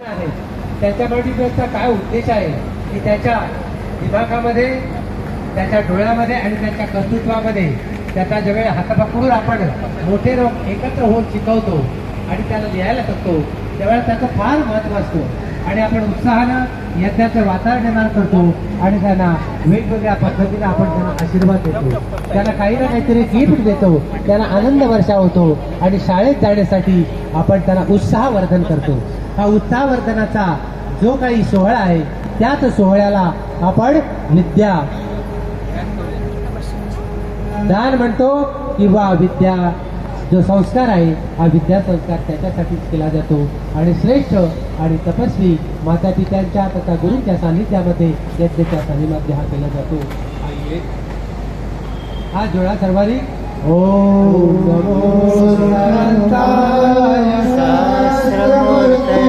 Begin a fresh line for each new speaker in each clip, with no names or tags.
आहे त्याच्या पाठीमागचा काय उद्देश आहे की त्याच्या दिमागामध्ये, त्याच्या डोळ्यामध्ये आणि त्याच्या कर्तृत्वामध्ये त्याचा ज्यावेळेला हात पकडून आपण मोठे लोक एकत्र होऊन शिकवतो आणि त्याला लिहायला शकतो त्यावेळेला त्याचं फार महत्त्व असतो आणि आपण उत्साहानं यज्ञाचं वातावरण निर्माण करतो आणि त्यांना वेगवेगळ्या पद्धतीने आपण त्यांना आशीर्वाद देतो, त्यांना काही ना काहीतरी गिफ्ट देतो, त्यांना आनंद वर्षावतो आणि शाळेत जाण्यासाठी आपण त्यांना उत्साहवर्धन करतो. हा उत्साहवर्धनाचा जो काही सोहळा आहे त्याच सोहळ्याला आपण विद्या दान म्हणतो किंवा विद्या जो संस्कार आहे हा विद्या संस्कार त्याच्यासाठीच केला जातो आणि श्रेष्ठ आणि तपस्वी माता पित्यांच्या तथा गुरूंच्या सान्निध्यामध्ये यज्ञाच्या सानिध्यामध्ये हा केला जातो. हा जोडा सर्वांनी ओम नमो शांताय शास्त्रमूर्ते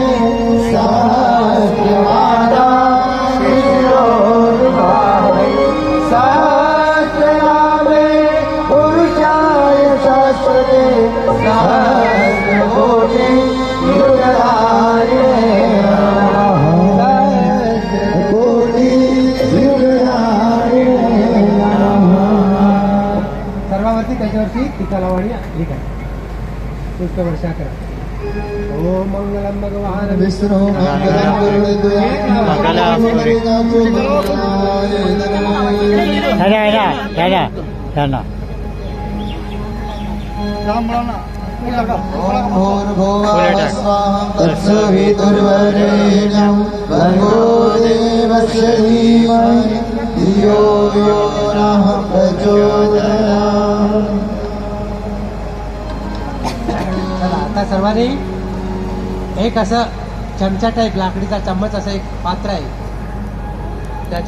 सर्वावरती त्याच्यावरती टीका लावणी ठीक आहे पुष्प वर्षा करा. ओम मंगलम भगवान विष्णु आता सर्वांनी एक असं चमचा टाईप लाकडीचा चम्मच असं एक पात्र आहे त्याच्या